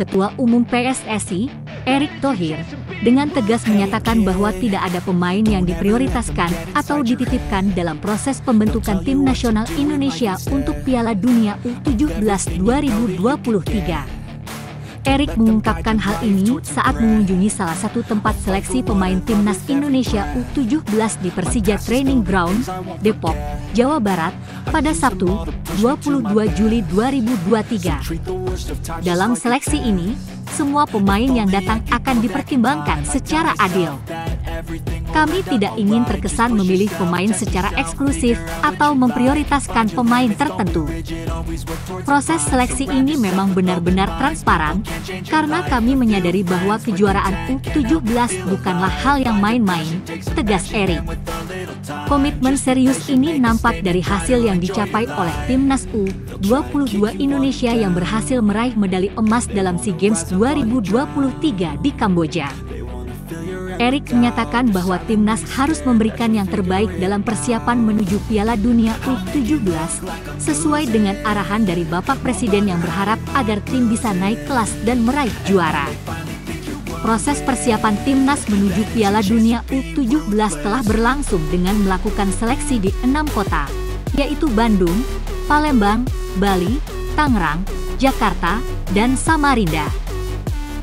Ketua Umum PSSI, Erick Thohir, dengan tegas menyatakan bahwa tidak ada pemain yang diprioritaskan atau dititipkan dalam proses pembentukan tim nasional Indonesia untuk Piala Dunia U17 2023. Erick mengungkapkan hal ini saat mengunjungi salah satu tempat seleksi pemain timnas Indonesia U17 di Persija Training Ground, Depok, Jawa Barat, pada Sabtu, 22 Juli 2023. Dalam seleksi ini, semua pemain yang datang akan dipertimbangkan secara adil. Kami tidak ingin terkesan memilih pemain secara eksklusif atau memprioritaskan pemain tertentu. Proses seleksi ini memang benar-benar transparan, karena kami menyadari bahwa kejuaraan U17 bukanlah hal yang main-main, tegas Erick. Komitmen serius ini nampak dari hasil yang dicapai oleh Timnas U22 Indonesia yang berhasil meraih medali emas dalam SEA Games 2023 di Kamboja. Erick menyatakan bahwa timnas harus memberikan yang terbaik dalam persiapan menuju Piala Dunia U17, sesuai dengan arahan dari Bapak Presiden yang berharap agar tim bisa naik kelas dan meraih juara. Proses persiapan timnas menuju Piala Dunia U17 telah berlangsung dengan melakukan seleksi di 6 kota, yaitu Bandung, Palembang, Bali, Tangerang, Jakarta, dan Samarinda.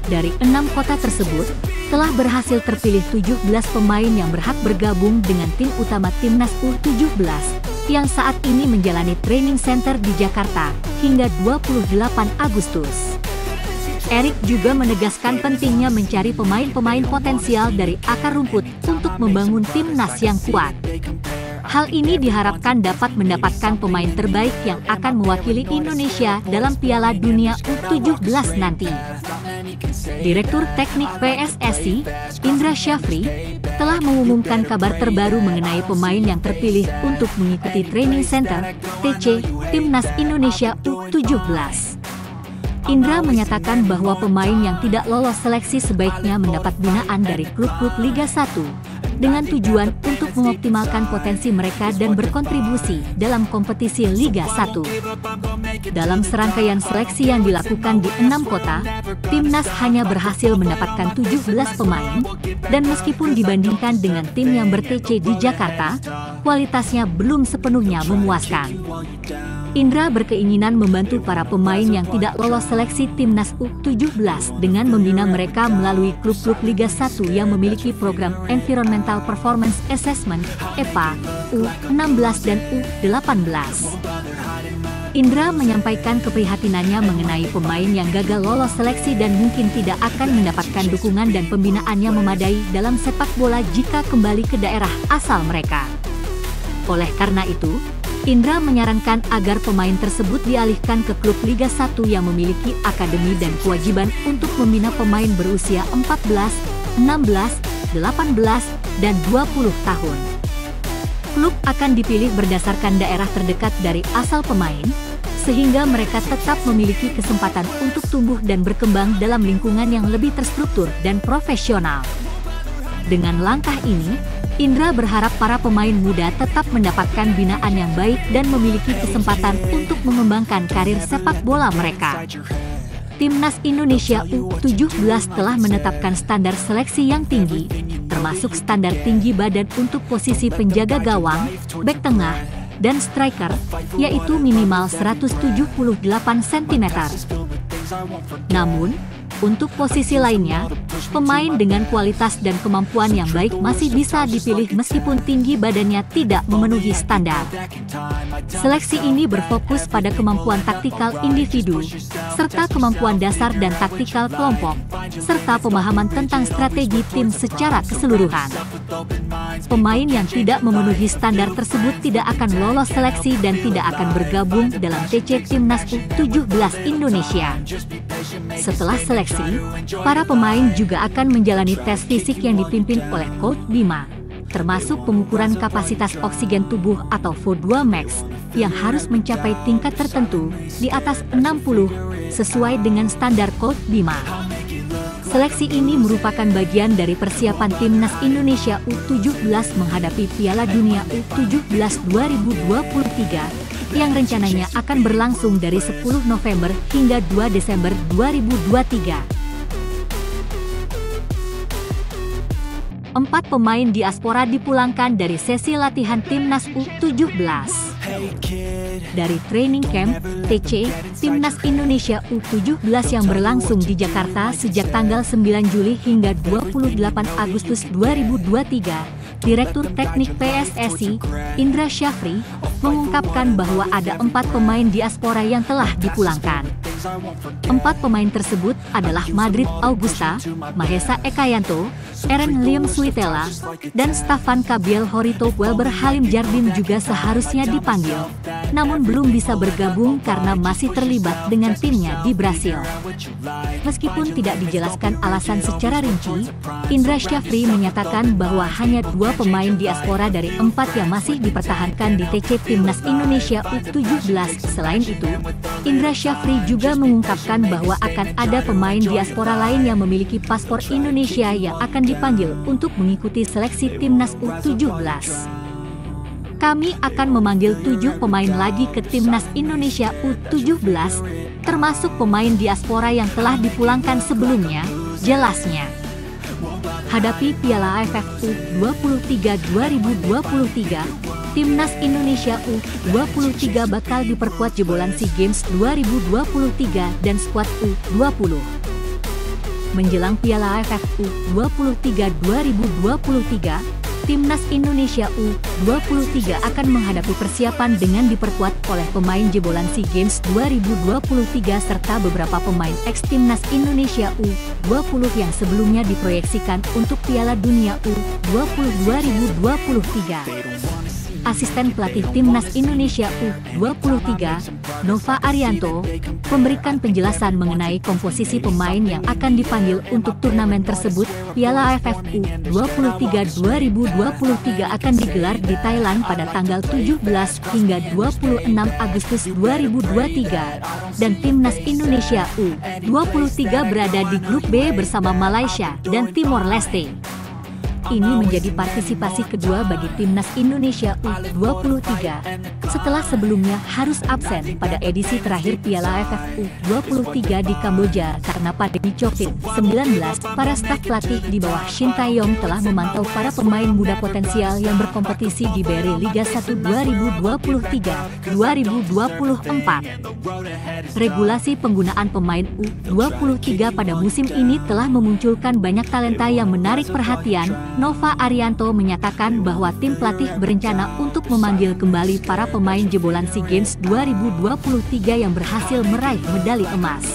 Dari 6 kota tersebut, telah berhasil terpilih 17 pemain yang berhak bergabung dengan tim utama timnas U17 yang saat ini menjalani training center di Jakarta hingga 28 Agustus. Erick juga menegaskan pentingnya mencari pemain-pemain potensial dari akar rumput untuk membangun timnas yang kuat. Hal ini diharapkan dapat mendapatkan pemain terbaik yang akan mewakili Indonesia dalam Piala Dunia U17 nanti. Direktur Teknik PSSI, Indra Syafri, telah mengumumkan kabar terbaru mengenai pemain yang terpilih untuk mengikuti Training Center (TC) Timnas Indonesia U17. Indra menyatakan bahwa pemain yang tidak lolos seleksi sebaiknya mendapat binaan dari klub-klub Liga 1, dengan tujuan untuk mengoptimalkan potensi mereka dan berkontribusi dalam kompetisi Liga 1. Dalam serangkaian seleksi yang dilakukan di 6 kota, timnas hanya berhasil mendapatkan 17 pemain, dan meskipun dibandingkan dengan tim yang ber-TC di Jakarta, kualitasnya belum sepenuhnya memuaskan. Indra berkeinginan membantu para pemain yang tidak lolos seleksi timnas U17 dengan membina mereka melalui klub-klub Liga 1 yang memiliki program Environmental Performance Assessment (EPA) U16 dan U18. Indra menyampaikan keprihatinannya mengenai pemain yang gagal lolos seleksi dan mungkin tidak akan mendapatkan dukungan dan pembinaan yang memadai dalam sepak bola jika kembali ke daerah asal mereka. Oleh karena itu, Indra menyarankan agar pemain tersebut dialihkan ke klub Liga 1 yang memiliki akademi dan kewajiban untuk membina pemain berusia 14, 16, 18, dan 20 tahun. Klub akan dipilih berdasarkan daerah terdekat dari asal pemain, sehingga mereka tetap memiliki kesempatan untuk tumbuh dan berkembang dalam lingkungan yang lebih terstruktur dan profesional. Dengan langkah ini, Indra berharap para pemain muda tetap mendapatkan binaan yang baik dan memiliki kesempatan untuk mengembangkan karir sepak bola mereka. Timnas Indonesia U17 telah menetapkan standar seleksi yang tinggi, termasuk standar tinggi badan untuk posisi penjaga gawang, bek tengah, dan striker, yaitu minimal 178 cm. Namun, untuk posisi lainnya, pemain dengan kualitas dan kemampuan yang baik masih bisa dipilih meskipun tinggi badannya tidak memenuhi standar. Seleksi ini berfokus pada kemampuan taktikal individu, serta kemampuan dasar dan taktikal kelompok, serta pemahaman tentang strategi tim secara keseluruhan. Pemain yang tidak memenuhi standar tersebut tidak akan lolos seleksi dan tidak akan bergabung dalam TC Timnas U17 Indonesia. Setelah seleksi, para pemain juga akan menjalani tes fisik yang dipimpin oleh Coach Bima, termasuk pengukuran kapasitas oksigen tubuh atau VO2 max, yang harus mencapai tingkat tertentu di atas 60, sesuai dengan standar Coach Bima. Seleksi ini merupakan bagian dari persiapan Timnas Indonesia U17 menghadapi Piala Dunia U17 2023 yang rencananya akan berlangsung dari 10 November hingga 2 Desember 2023. 4 pemain diaspora dipulangkan dari sesi latihan Timnas U17. Dari training camp, TC, Timnas Indonesia U17 yang berlangsung di Jakarta sejak tanggal 9 Juli hingga 28 Agustus 2023, Direktur Teknik PSSI, Indra Syafri, mengungkapkan bahwa ada 4 pemain diaspora yang telah dipulangkan. 4 pemain tersebut adalah Madrid Augusta, Mahesa Ekayanto, Eren Liam Suitela, dan Staffan Kabiel Horito. Welber Halim Jardim juga seharusnya dipanggil, namun belum bisa bergabung karena masih terlibat dengan timnya di Brasil. Meskipun tidak dijelaskan alasan secara rinci, Indra Syafri menyatakan bahwa hanya 2 pemain diaspora dari 4 yang masih dipertahankan di TC Timnas Indonesia U17. Selain itu, Indra Syafri juga mengungkapkan bahwa akan ada pemain diaspora lain yang memiliki paspor Indonesia yang akan dipanggil untuk mengikuti seleksi Timnas U17. Kami akan memanggil 7 pemain lagi ke Timnas Indonesia U17, termasuk pemain diaspora yang telah dipulangkan sebelumnya, jelasnya. Hadapi Piala AFF U23 2023, Timnas Indonesia U23 bakal diperkuat jebolan SEA Games 2023 dan skuad U20. Menjelang Piala AFF U23 2023, Timnas Indonesia U23 akan menghadapi persiapan dengan diperkuat oleh pemain jebolan SEA Games 2023 serta beberapa pemain ex-Timnas Indonesia U20 yang sebelumnya diproyeksikan untuk Piala Dunia U20 2023. Asisten pelatih Timnas Indonesia U23, Nova Arianto, memberikan penjelasan mengenai komposisi pemain yang akan dipanggil untuk turnamen tersebut. Piala AFF U23 2023 akan digelar di Thailand pada tanggal 17 hingga 26 Agustus 2023, dan Timnas Indonesia U23 berada di grup B bersama Malaysia dan Timor Leste. Ini menjadi partisipasi kedua bagi Timnas Indonesia U23, setelah sebelumnya harus absen pada edisi terakhir Piala AFF U23 di Kamboja karena pandemi COVID-19. Para staf pelatih di bawah Shin Tae-yong telah memantau para pemain muda potensial yang berkompetisi di BRI Liga 1 2023-2024. Regulasi penggunaan pemain U23 pada musim ini telah memunculkan banyak talenta yang menarik perhatian. Nova Arianto menyatakan bahwa tim pelatih berencana untuk memanggil kembali para pemain jebolan SEA Games 2023 yang berhasil meraih medali emas.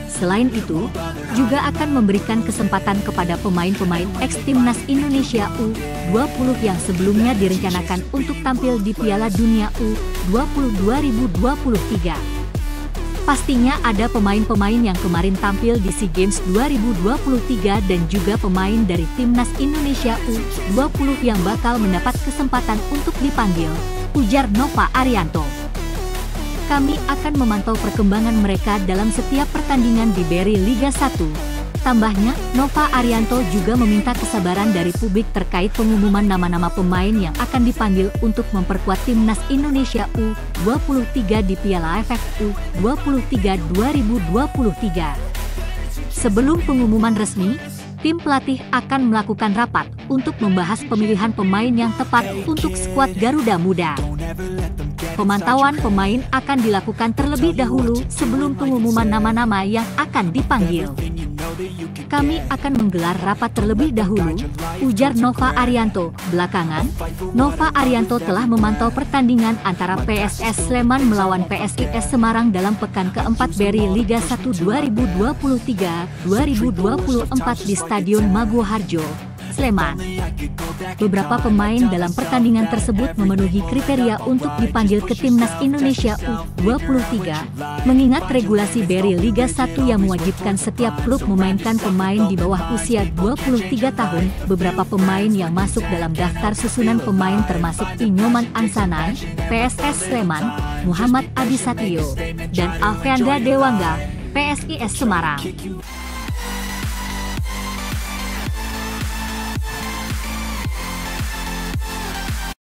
Selain itu, juga akan memberikan kesempatan kepada pemain-pemain ex-Timnas Indonesia U20 yang sebelumnya direncanakan untuk tampil di Piala Dunia U20 2023. Pastinya ada pemain-pemain yang kemarin tampil di SEA Games 2023 dan juga pemain dari Timnas Indonesia U20 yang bakal mendapat kesempatan untuk dipanggil, ujar Nova Arianto. Kami akan memantau perkembangan mereka dalam setiap pertandingan di BRI Liga 1. Tambahnya, Nova Arianto juga meminta kesabaran dari publik terkait pengumuman nama-nama pemain yang akan dipanggil untuk memperkuat Timnas Indonesia U23 di Piala AFF U23 2023. Sebelum pengumuman resmi, tim pelatih akan melakukan rapat untuk membahas pemilihan pemain yang tepat untuk skuad Garuda Muda. Pemantauan pemain akan dilakukan terlebih dahulu sebelum pengumuman nama-nama yang akan dipanggil. Kami akan menggelar rapat terlebih dahulu, ujar Nova Arianto. Belakangan, Nova Arianto telah memantau pertandingan antara PSS Sleman melawan PSIS Semarang dalam pekan keempat BRI Liga 1 2023-2024 di Stadion Maguwoharjo, Sleman. Beberapa pemain dalam pertandingan tersebut memenuhi kriteria untuk dipanggil ke Timnas Indonesia U23, mengingat regulasi BRI Liga 1 yang mewajibkan setiap klub memainkan pemain di bawah usia 23 tahun. Beberapa pemain yang masuk dalam daftar susunan pemain termasuk Inyoman Ansanai, PSS Sleman, Muhammad Abisatrio, dan Alfeandra Dewangga, PSIS Semarang.